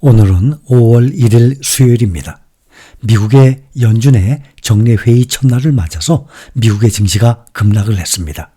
오늘은 5월 1일 수요일입니다. 미국의 연준의 정례회의 첫날을 맞아서 미국의 증시가 급락을 했습니다.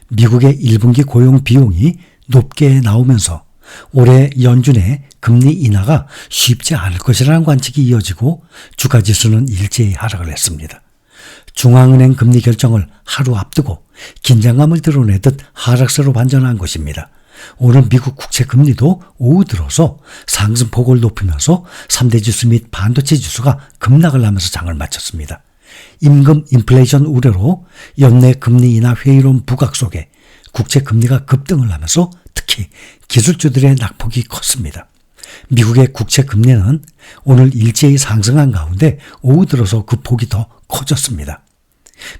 미국의 1분기 고용 비용이 높게 나오면서 올해 연준의 금리 인하가 쉽지 않을 것이라는 관측이 이어지고 주가지수는 일제히 하락을 했습니다. 중앙은행 금리 결정을 하루 앞두고 긴장감을 드러내듯 하락세로 반전한 것입니다. 오늘 미국 국채 금리도 오후 들어서 상승폭을 높이면서 3대 지수 및 반도체 지수가 급락을 하면서 장을 마쳤습니다. 임금 인플레이션 우려로 연내 금리 인하 회의론 부각 속에 국채 금리가 급등을 하면서 특히 기술주들의 낙폭이 컸습니다. 미국의 국채 금리는 오늘 일제히 상승한 가운데 오후 들어서 그 폭이 더 커졌습니다.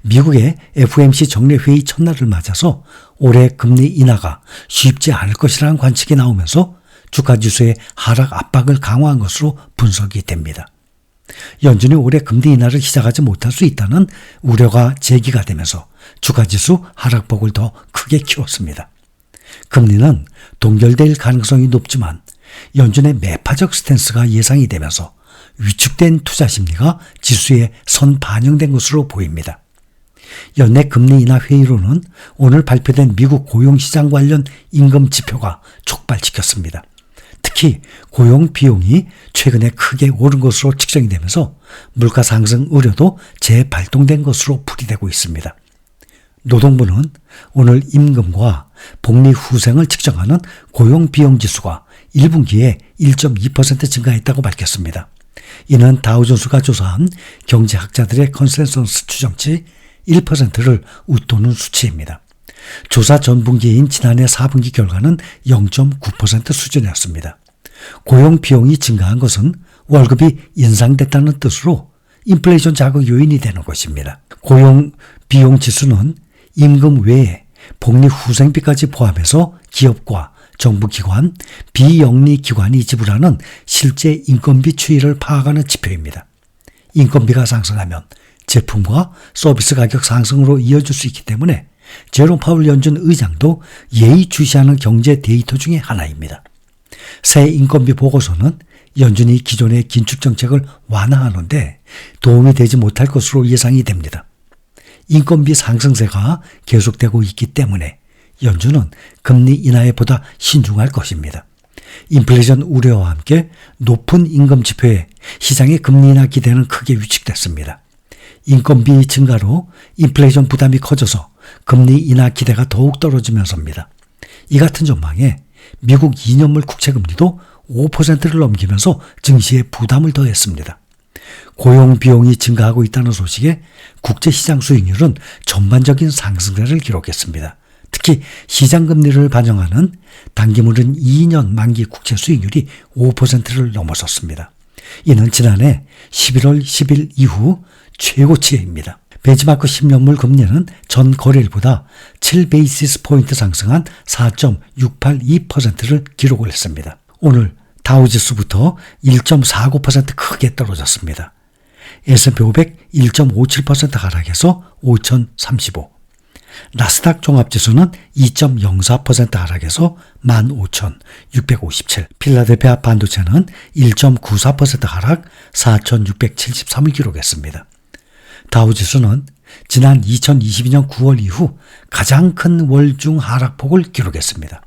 미국의 FOMC 정례회의 첫날을 맞아서 올해 금리 인하가 쉽지 않을 것이라는 관측이 나오면서 주가지수의 하락 압박을 강화한 것으로 분석이 됩니다. 연준이 올해 금리 인하를 시작하지 못할 수 있다는 우려가 제기가 되면서 주가지수 하락폭을 더 크게 키웠습니다. 금리는 동결될 가능성이 높지만 연준의 매파적 스탠스가 예상이 되면서 위축된 투자 심리가 지수에 선 반영된 것으로 보입니다. 연내 금리 인하 회의로는 오늘 발표된 미국 고용시장 관련 임금 지표가 촉발시켰습니다. 특히 고용 비용이 최근에 크게 오른 것으로 측정이 되면서 물가 상승 우려도 재발동된 것으로 풀이되고 있습니다. 노동부는 오늘 임금과 복리 후생을 측정하는 고용 비용 지수가 1분기에 1.2% 증가했다고 밝혔습니다. 이는 다우존스가 조사한 경제학자들의 컨센서스 추정치 1%를 웃도는 수치입니다. 조사 전분기인 지난해 4분기 결과는 0.9% 수준이었습니다. 고용 비용이 증가한 것은 월급이 인상됐다는 뜻으로 인플레이션 자극 요인이 되는 것입니다. 고용 비용 지수는 임금 외에 복리 후생비까지 포함해서 기업과 정부기관, 비영리 기관이 지불하는 실제 인건비 추이를 파악하는 지표입니다. 인건비가 상승하면 제품과 서비스 가격 상승으로 이어질 수 있기 때문에 제롬 파월 연준 의장도 예의주시하는 경제 데이터 중에 하나입니다. 새 인건비 보고서는 연준이 기존의 긴축 정책을 완화하는 데 도움이 되지 못할 것으로 예상이 됩니다. 인건비 상승세가 계속되고 있기 때문에 연준은 금리 인하에 보다 신중할 것입니다. 인플레이션 우려와 함께 높은 임금 지표에 시장의 금리 인하 기대는 크게 위축됐습니다. 인건비 증가로 인플레이션 부담이 커져서 금리 인하 기대가 더욱 떨어지면서입니다. 이 같은 전망에 미국 2년물 국채 금리도 5%를 넘기면서 증시에 부담을 더했습니다. 고용 비용이 증가하고 있다는 소식에 국제시장 수익률은 전반적인 상승세를 기록했습니다. 특히 시장금리를 반영하는 단기물은 2년 만기 국채 수익률이 5%를 넘어섰습니다. 이는 지난해 11월 10일 이후 최고치입니다. 벤치마크 10년물 금리는 전 거래일보다 7베이시스 포인트 상승한 4.682%를 기록을 했습니다. 오늘 다우지수부터 1.49% 크게 떨어졌습니다. S&P 500 1.57% 하락해서 5,035. 나스닥 종합지수는 2.04% 하락해서 15,657. 필라델피아 반도체는 1.94% 하락 4,673을 기록했습니다. 다우지수는 지난 2022년 9월 이후 가장 큰 월중 하락폭을 기록했습니다.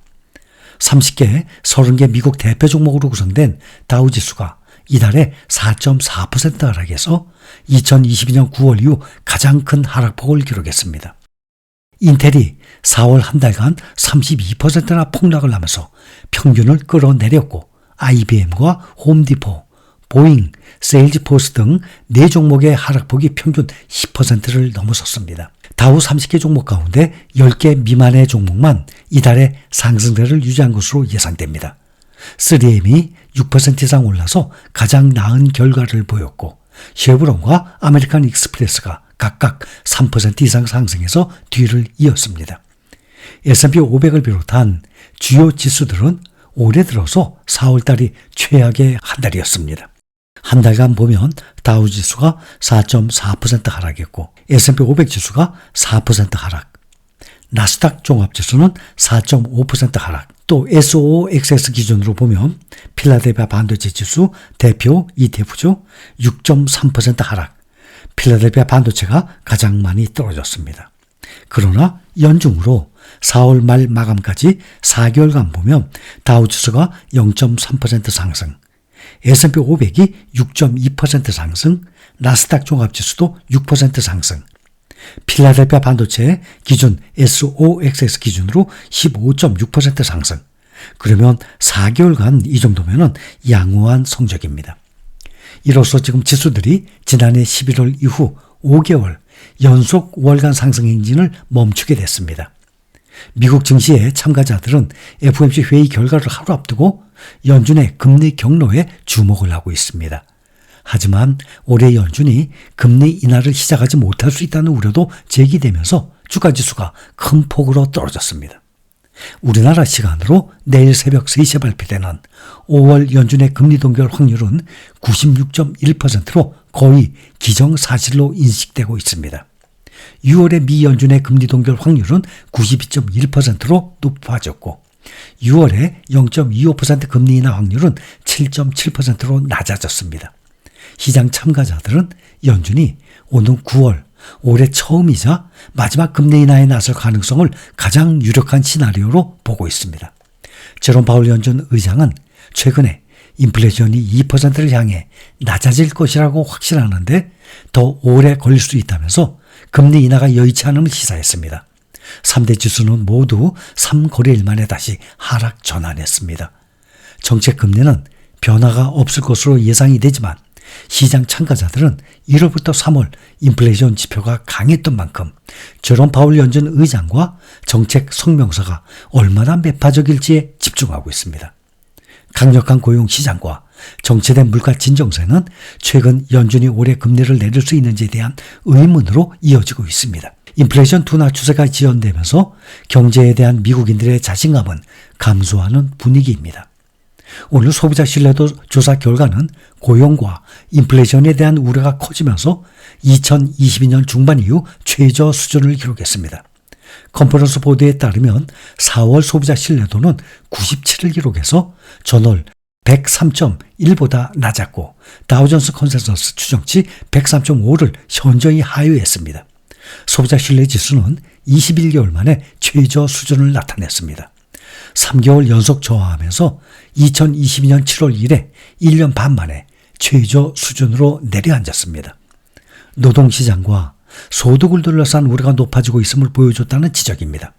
30개, 30개 미국 대표 종목으로 구성된 다우지수가 이달에 4.4% 하락해서 2022년 9월 이후 가장 큰 하락폭을 기록했습니다. 인텔이 4월 한 달간 32%나 폭락을 하면서 평균을 끌어내렸고 IBM과 홈디포, 보잉, 세일즈포스 등 4종목의 하락폭이 평균 10%를 넘어섰습니다. 다우 30개 종목 가운데 10개 미만의 종목만 이달에 상승세를 유지한 것으로 예상됩니다. 3M이 6% 이상 올라서 가장 나은 결과를 보였고 쉐브론과 아메리칸 익스프레스가 각각 3% 이상 상승해서 뒤를 이었습니다. S&P 500을 비롯한 주요 지수들은 올해 들어서 4월달이 최악의 한 달이었습니다. 한 달간 보면 다우지수가 4.4% 하락했고 S&P 500 지수가 4% 하락, 나스닥 종합지수는 4.5% 하락, 또 SOXX 기준으로 보면 필라델피아 반도체 지수 대표 ETF죠. 6.3% 하락. 필라델피아 반도체가 가장 많이 떨어졌습니다. 그러나 연중으로 4월 말 마감까지 4개월간 보면 다우지수가 0.3% 상승, S&P 500이 6.2% 상승, 나스닥 종합지수도 6% 상승, 필라델피아 반도체 기준 SOXX 기준으로 15.6% 상승. 그러면 4개월간 이 정도면 양호한 성적입니다. 이로써 지금 지수들이 지난해 11월 이후 5개월 연속 월간 상승 행진을 멈추게 됐습니다. 미국 증시의 참가자들은 FOMC 회의 결과를 하루 앞두고 연준의 금리 경로에 주목을 하고 있습니다. 하지만 올해 연준이 금리 인하를 시작하지 못할 수 있다는 우려도 제기되면서 주가지수가 큰 폭으로 떨어졌습니다. 우리나라 시간으로 내일 새벽 3시에 발표되는 5월 연준의 금리 동결 확률은 96.1%로 거의 기정사실로 인식되고 있습니다. 6월의 미 연준의 금리 동결 확률은 92.1%로 높아졌고 6월에 0.25% 금리 인하 확률은 7.7%로 낮아졌습니다. 시장 참가자들은 연준이 오는 9월 올해 처음이자 마지막 금리 인하에 나설 가능성을 가장 유력한 시나리오로 보고 있습니다. 제롬 파월 연준 의장은 최근에 인플레이션이 2%를 향해 낮아질 것이라고 확신하는데 더 오래 걸릴 수 있다면서 금리 인하가 여의치 않음을 시사했습니다. 3대 지수는 모두 3거래일 만에 다시 하락 전환했습니다. 정책 금리는 변화가 없을 것으로 예상이 되지만 시장 참가자들은 1월부터 3월 인플레이션 지표가 강했던 만큼 제롬 파월 연준 의장과 정책 성명서가 얼마나 매파적일지에 집중하고 있습니다. 강력한 고용 시장과 정체된 물가 진정세는 최근 연준이 올해 금리를 내릴 수 있는지에 대한 의문으로 이어지고 있습니다. 인플레이션 둔화 추세가 지연되면서 경제에 대한 미국인들의 자신감은 감소하는 분위기입니다. 오늘 소비자 신뢰도 조사 결과는 고용과 인플레이션에 대한 우려가 커지면서 2022년 중반 이후 최저 수준을 기록했습니다. 컨퍼런스 보도에 따르면 4월 소비자 신뢰도는 97을 기록해서 전월 103.1보다 낮았고 다우존스 컨센서스 추정치 103.5를 현저히 하회했습니다. 소비자 신뢰 지수는 21개월 만에 최저 수준을 나타냈습니다. 3개월 연속 저하하면서 2022년 7월 이래 1년 반 만에 최저 수준으로 내려앉았습니다. 노동시장과 소득을 둘러싼 우려가 높아지고 있음을 보여줬다는 지적입니다.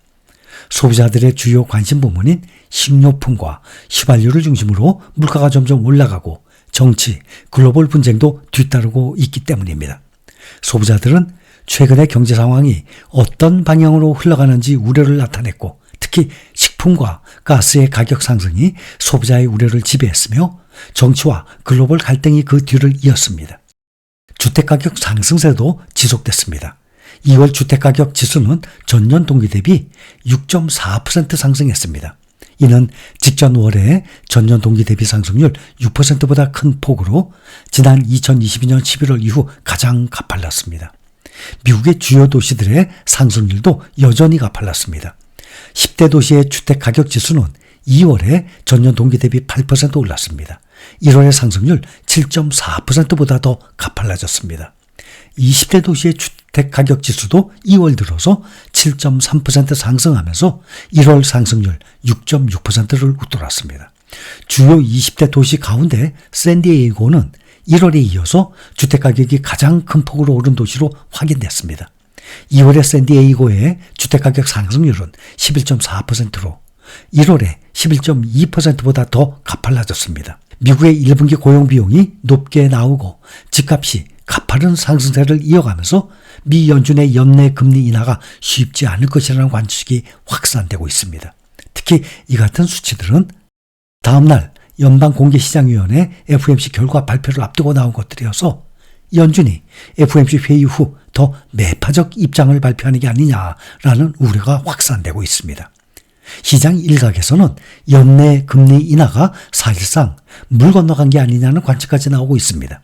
소비자들의 주요 관심 부문인 식료품과 휘발유를 중심으로 물가가 점점 올라가고 정치, 글로벌 분쟁도 뒤따르고 있기 때문입니다. 소비자들은 최근의 경제 상황이 어떤 방향으로 흘러가는지 우려를 나타냈고 특히 식품과 가스의 가격 상승이 소비자의 우려를 지배했으며 정치와 글로벌 갈등이 그 뒤를 이었습니다. 주택가격 상승세도 지속됐습니다. 2월 주택가격 지수는 전년 동기 대비 6.4% 상승했습니다. 이는 직전 월의 전년 동기 대비 상승률 6%보다 큰 폭으로 지난 2022년 11월 이후 가장 가팔랐습니다. 미국의 주요 도시들의 상승률도 여전히 가팔랐습니다. 10대 도시의 주택가격 지수는 2월에 전년 동기 대비 8% 올랐습니다. 1월의 상승률 7.4%보다 더 가팔라졌습니다. 20대 도시의 주택가격 지수도 2월 들어서 7.3% 상승하면서 1월 상승률 6.6%를 웃돌았습니다. 주요 20대 도시 가운데 샌디에이고는 1월에 이어서 주택가격이 가장 큰 폭으로 오른 도시로 확인됐습니다. 2월에 샌디에이고의 주택가격 상승률은 11.4%로 1월에 11.2%보다 더 가팔라졌습니다. 미국의 1분기 고용 비용이 높게 나오고 집값이 가파른 상승세를 이어가면서 미 연준의 연내 금리 인하가 쉽지 않을 것이라는 관측이 확산되고 있습니다. 특히 이 같은 수치들은 다음날 연방공개시장위원회 FOMC 결과 발표를 앞두고 나온 것들이어서 연준이 FOMC 회의 후 더 매파적 입장을 발표하는 게 아니냐라는 우려가 확산되고 있습니다. 시장 일각에서는 연내 금리 인하가 사실상 물 건너간 게 아니냐는 관측까지 나오고 있습니다.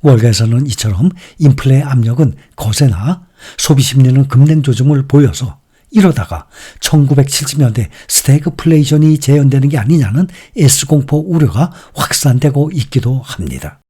월가에서는 이처럼 인플레 압력은 거세나 소비 심리는 급냉 조짐을 보여서 이러다가 1970년대 스태그플레이션이 재현되는 게 아니냐는 S공포 우려가 확산되고 있기도 합니다.